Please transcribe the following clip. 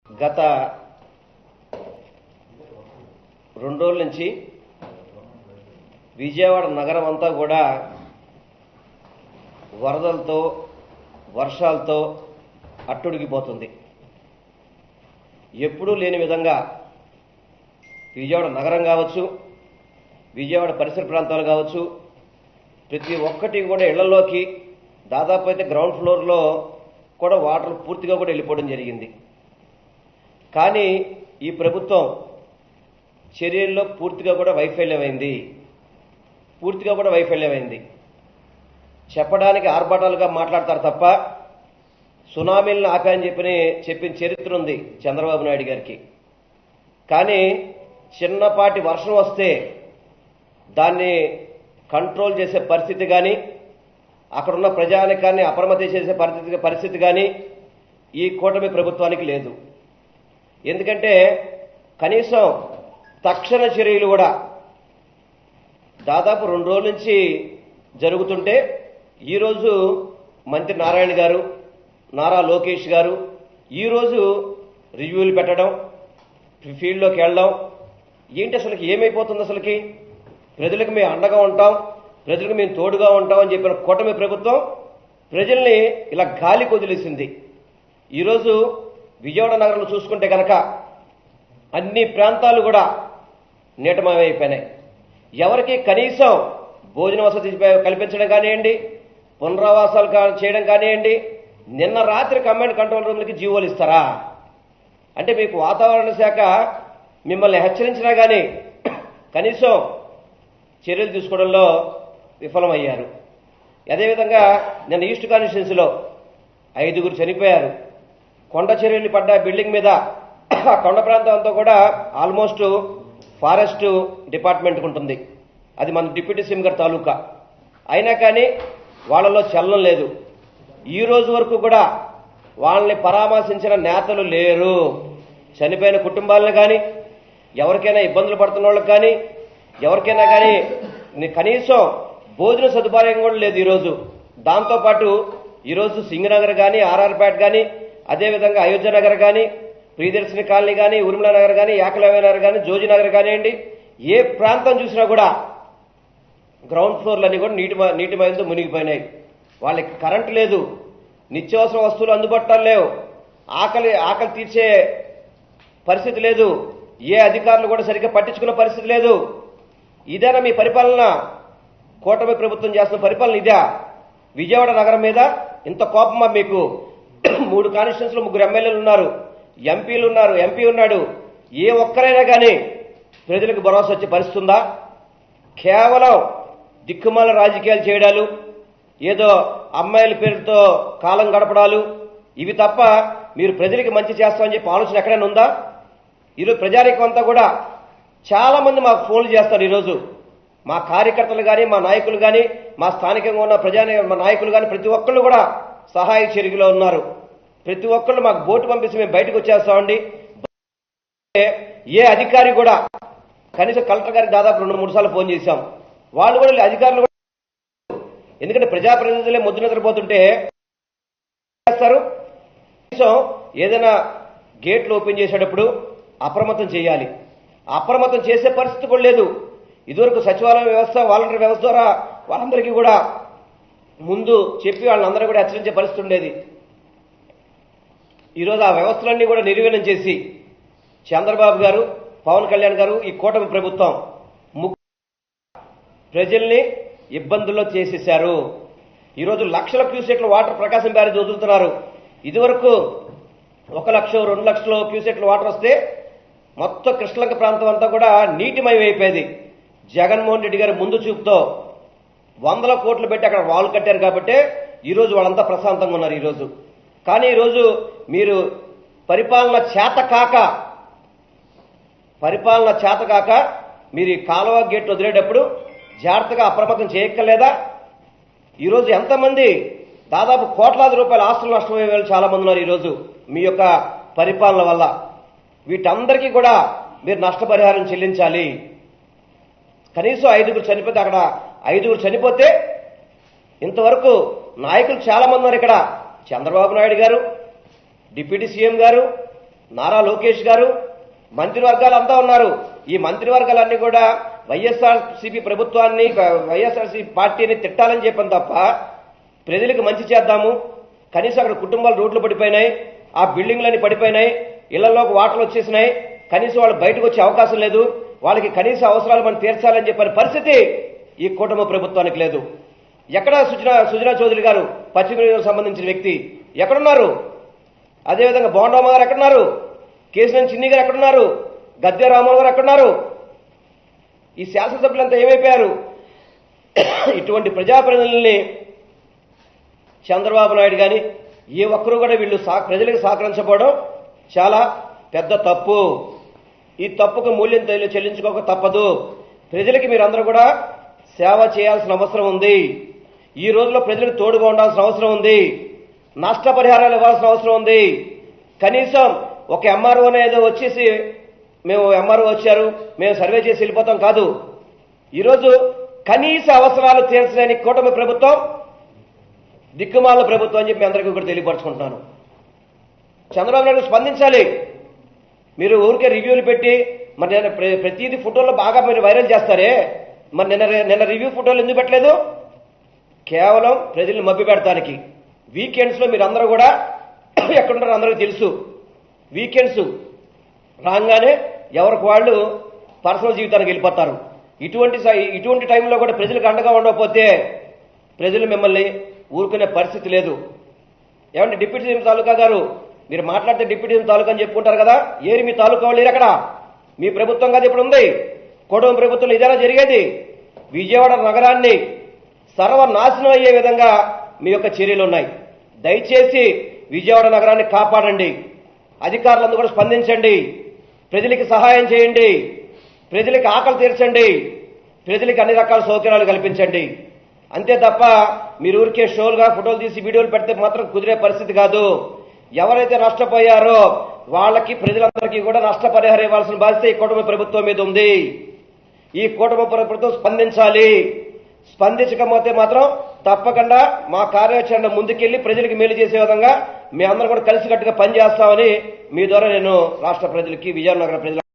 గత 2 రోజుల నుంచి విజయవాడ నగరం అంతా కూడా వరదలతో వర్షాలతో అట్టుడికిపోతుంది. ఎప్పుడూ లేని విధంగా విజయవాడ నగరం కావచ్చు, విజయవాడ పరిసర ప్రాంతాలు కావచ్చు, ప్రతి ఒక్కటి కూడా ఇళ్లలోకి దాదాపు అయితే గ్రౌండ్ ఫ్లోర్లో కూడా వాటర్ పూర్తిగా కూడా వెళ్ళిపోవడం జరిగింది. కానీ ఈ ప్రభుత్వం చర్యల్లో పూర్తిగా కూడా వైఫల్యమైంది. చెప్పడానికి ఆర్భాటాలుగా మాట్లాడతారు తప్ప సునామీలను ఆపాయని చెప్పిన చరిత్ర ఉంది చంద్రబాబు నాయుడు గారికి. కానీ చిన్నపాటి వర్షం వస్తే దాన్ని కంట్రోల్ చేసే పరిస్థితి కానీ, అక్కడున్న ప్రజానికాన్ని అప్రమత్తం చేసే పరిస్థితి కానీ ఈ కూటమి ప్రభుత్వానికి లేదు. ఎందుకంటే కనీసం తక్షణ చర్యలు కూడా దాదాపు 2 రోజుల నుంచి జరుగుతుంటే ఈరోజు మంత్రి నారాయణ గారు, నారా లోకేష్ గారు ఈరోజు రివ్యూలు పెట్టడం, ఫీల్డ్లోకి వెళ్ళడం, ఏంటి అసలుకి ఏమైపోతుంది? అసలుకి ప్రజలకు మేము అండగా ఉంటాం, ప్రజలకు మేము తోడుగా ఉంటాం అని చెప్పిన కూటమి ప్రభుత్వం ప్రజల్ని ఇలా గాలికి వదిలేసింది. ఈరోజు విజయవాడ నగరంలో చూసుకుంటే కనుక అన్ని ప్రాంతాలు కూడా నీటమయమైపోయినాయి. ఎవరికి కనీసం భోజన వసతి కల్పించడం కానివ్వండి, పునరావాసాలు చేయడం కానివ్వండి, నిన్న రాత్రి కమాండ్ కంట్రోల్ రూమ్లకి జీవోలు ఇస్తారా? అంటే మీకు వాతావరణ శాఖ మిమ్మల్ని హెచ్చరించినా కానీ కనీసం చర్యలు తీసుకోవడంలో విఫలమయ్యారు. అదేవిధంగా నిన్న ఈస్ట్ కాన్స్టిట్యున్సీలో 5 చనిపోయారు. కొండ చర్యలు పడ్డ బిల్డింగ్ మీద కొండ ప్రాంతం అంతా కూడా ఆల్మోస్ట్ ఫారెస్ట్ డిపార్ట్మెంట్కి ఉంటుంది. అది మన డిప్యూటీ సీఎం గారి తాలూకా. అయినా కానీ వాళ్ళలో చలనం లేదు. ఈ రోజు వరకు కూడా వాళ్ళని పరామర్శించిన నేతలు లేరు. చనిపోయిన కుటుంబాలను కానీ, ఎవరికైనా ఇబ్బందులు పడుతున్న వాళ్ళకి కానీ, ఎవరికైనా కానీ కనీసం భోజన సదుపాయం కూడా లేదు ఈరోజు. దాంతోపాటు ఈరోజు సింగనగర్ కానీ, ఆర్ఆర్పేట కానీ, అదేవిధంగా అయోధ్య నగర్ కానీ, ప్రియదర్శిని కాలనీ కానీ, ఉర్మిళ నగర్ కానీ, ఏకలవ్య నగర్ కానీ, జోజి నగర్ కానివ్వండి, ఏ ప్రాంతం చూసినా కూడా గ్రౌండ్ ఫ్లోర్లన్నీ కూడా నీటి మయంతో మునిగిపోయినాయి. వాళ్ళకి కరెంటు లేదు, నిత్యావసర వస్తువులు అందుబాటులో లేవు, ఆకలి తీర్చే పరిస్థితి లేదు, ఏ అధికారులు కూడా సరిగ్గా పట్టించుకున్న పరిస్థితి లేదు. ఇదేనా మీ పరిపాలన? కూటమి ప్రభుత్వం చేస్తున్న పరిపాలన ఇదా? విజయవాడ నగరం మీద ఇంత కోపమా మీకు? 3 కాన్స్టిట్యున్సీలో 3 ఎమ్మెల్యేలు ఉన్నారు, ఎంపీలు ఉన్నారు, ఎంపీ ఉన్నాడు. ఏ ఒక్కరైనా కానీ ప్రజలకు భరోసా వచ్చే పరిస్థితి ఉందా? కేవలం దిక్కుమాల రాజకీయాలు చేయడాలు, ఏదో అమ్మాయిల పేరుతో కాలం గడపడాలు, ఇవి తప్ప మీరు ప్రజలకు మంచి చేస్తామని చెప్పి ఆలోచన ఎక్కడైనా ఉందా? ఈరోజు ప్రజానీకం అంతా కూడా చాలా మంది మాకు ఫోన్లు చేస్తారు. ఈరోజు మా కార్యకర్తలు కానీ, మా నాయకులు కానీ, మా స్థానికంగా ఉన్న మా నాయకులు కానీ ప్రతి ఒక్కళ్ళు కూడా సహాయ చర్యలో ఉన్నారు. ప్రతి ఒక్కళ్ళు మాకు బోటు పంపిస్తే మేము బయటకు వచ్చేస్తామండి. ఏ అధికారి కూడా, కనీసం కలెక్టర్ గారికి దాదాపు 2-3 సార్లు ఫోన్ చేశాం. వాళ్ళు కూడా అధికారులు కూడా, ఎందుకంటే ప్రజాప్రతినిధులే ముద్దు నిద్రపోతుంటే చేస్తారు. కనీసం ఏదైనా గేట్లు ఓపెన్ చేసేటప్పుడు అప్రమత్తం చేయాలి. అప్రమత్తం చేసే పరిస్థితి కూడా లేదు. ఇదివరకు సచివాలయ వ్యవస్థ, వాలంటీర్ వ్యవస్థ ద్వారా వాళ్ళందరికీ కూడా ముందు చెప్పి వాళ్ళందరూ కూడా హెచ్చరించే పరిస్థితి ఉండేది. ఈరోజు ఆ వ్యవస్థలన్నీ కూడా నిర్వీర్యం చేసి చంద్రబాబు గారు, పవన్ కళ్యాణ్ గారు, ఈ కూటమి ప్రభుత్వం ప్రజల్ని ఇబ్బందుల్లో చేసేశారు. ఈరోజు లక్షల క్యూసెక్ల వాటర్ ప్రకాశం బ్యారేజ్ వదులుతున్నారు. ఇదివరకు 1 లక్ష 2 లక్షల క్యూసెక్ల వాటర్ వస్తే మొత్తం కృష్ణలంక ప్రాంతం అంతా కూడా నీటిమయం అయిపోయేది. జగన్మోహన్ రెడ్డి గారి ముందు చూపుతో 100 కోట్లు పెట్టి అక్కడ వాల్ కట్టారు కాబట్టి ఈరోజు వాళ్ళంతా ప్రశాంతంగా ఉన్నారు ఈరోజు. కానీ ఈరోజు మీరు పరిపాలన చేత కాక మీరు ఈ కాలువ గేట్ వదిలేటప్పుడు జాగ్రత్తగా అప్రమత్తం చేయక్కర్లేదా? ఈరోజు ఎంతమంది దాదాపు కోట్లాది రూపాయల ఆస్తులు నష్టమయ్యే వాళ్ళు చాలా మంది ఉన్నారు ఈరోజు మీ యొక్క పరిపాలన వల్ల. వీటందరికీ కూడా మీరు నష్టపరిహారం చెల్లించాలి. కనీసం 5 చనిపోతే, అక్కడ 5 చనిపోతే ఇంతవరకు నాయకులు చాలా మంది ఉన్నారు ఇక్కడ. చంద్రబాబు నాయుడు గారు, డిప్యూటీ సీఎం గారు, నారా లోకేష్ గారు, మంత్రివర్గాలు అంతా ఉన్నారు. ఈ మంత్రివర్గాలన్నీ కూడా వైఎస్ఆర్సీపీ ప్రభుత్వాన్ని, వైఎస్ఆర్సీపీ పార్టీని తిట్టాలని చెప్పాను తప్ప ప్రజలకు మంచి చేద్దాము, కనీసం అక్కడ కుటుంబాలు రోడ్లు పడిపోయినాయి, ఆ బిల్డింగ్లన్నీ పడిపోయినాయి, ఇళ్లలోకి వాటర్లు వచ్చేసినాయి, కనీసం వాళ్ళు బయటకు వచ్చే అవకాశం లేదు, వాళ్ళకి కనీస అవసరాలు మనం తీర్చాలని చెప్పిన పరిస్థితి ఈ కూటమి ప్రభుత్వానికి లేదు. ఎక్కడ సుజనా చౌదరి గారు, పశ్చిమ నియోజకవర్గానికి సంబంధించిన వ్యక్తి ఎక్కడున్నారు? అదేవిధంగా బోండమ్మ గారు ఎక్కడున్నారు? కేసీఆర్ చిన్ని గారు ఎక్కడున్నారు? గద్దె రామోహన్ గారు ఎక్కడున్నారు? ఈ శాసనసభ్యులంతా ఏమైపోయారు? ఇటువంటి ప్రజాప్రతినిధుల్ని చంద్రబాబు నాయుడు కానీ ఏ ఒక్కరూ కూడా వీళ్ళు ప్రజలకు సహకరించబోవడం చాలా పెద్ద తప్పు. ఈ తప్పుకు మూల్యం చెల్లించుకోక తప్పదు. ప్రజలకి మీరందరూ కూడా సేవ చేయాల్సిన అవసరం ఉంది. ఈ రోజుల్లో ప్రజలకు తోడుగా ఉండాల్సిన అవసరం ఉంది. నష్టపరిహారాలు ఇవ్వాల్సిన అవసరం ఉంది. కనీసం ఒక ఎంఆర్ఓనే ఏదో వచ్చేసి మేము ఎంఆర్ఓ వచ్చారు, మేము సర్వే చేసి వెళ్ళిపోతాం కాదు. ఈరోజు కనీస అవసరాలు తీర్చలేని కూటమి ప్రభుత్వం దిక్కుమాల ప్రభుత్వం అని చెప్పి అందరికీ కూడా తెలియపరచుకుంటున్నాను. చంద్రబాబు నాయుడు స్పందించాలి. మీరు ఊరికే రివ్యూలు పెట్టి మరి నేను ప్రతిదీ ఫోటోల్లో బాగా మీరు వైరల్ చేస్తారే, మరి నిన్న రివ్యూ ఫోటోలు ఎందుకు పెట్టలేదు? కేవలం ప్రజల్ని మభ్య పెడతానికి. వీకెండ్స్లో మీరు అందరూ కూడా ఎక్కడున్నారో అందరికీ తెలుసు. వీకెండ్స్ రాగానే ఎవరికి వాళ్ళు పర్సనల్ జీవితానికి వెళ్ళిపోతారు. ఇటువంటి టైంలో కూడా ప్రజలకు అండగా ఉండకపోతే ప్రజలు మిమ్మల్ని ఊరుకునే పరిస్థితి లేదు. ఏమంటే డిప్యూటీ సీఎం తాలూకా గారు, మీరు మాట్లాడితే డిప్యూటీ సీఎం తాలూకా అని చెప్పుకుంటారు కదా, ఏరి మీ తాలూకా వాళ్ళు లేరు అక్కడ. మీ ప్రభుత్వం కాదు ఇప్పుడు ఉంది. కూటమి ప్రభుత్వం ఇదేనా జరిగేది? విజయవాడ నగరాన్ని సర్వనాశనం అయ్యే విధంగా మీ యొక్క చర్యలు ఉన్నాయి. దయచేసి విజయవాడ నగరాన్ని కాపాడండి. అధికారులందరూ కూడా స్పందించండి. ప్రజలకు సహాయం చేయండి. ప్రజలకు ఆకలి తీర్చండి. ప్రజలకు అన్ని రకాల సౌకర్యాలు కల్పించండి. అంతే తప్ప మీరు ఊరికే షోలుగా ఫోటోలు తీసి వీడియోలు పెడితే మాత్రం కుదిరే పరిస్థితి కాదు. ఎవరైతే నష్టపోయారో వాళ్ళకి, ప్రజలందరికీ కూడా నష్టపరిహారం ఇవ్వాల్సిన బాధ్యత ఈ కూటమి ప్రభుత్వం మీద ఉంది. ఈ కూటమి ప్రభుత్వం స్పందించాలి. స్పందించకపోతే మాత్రం తప్పకుండా మా కార్యాచరణ ముందుకెళ్లి ప్రజలకు మేలు చేసే విధంగా మీ అందరూ కూడా కలిసికట్టుగా పనిచేస్తామని మీ ద్వారా నేను రాష్ట్ర ప్రజలకి, విజయనగర ప్రజలకు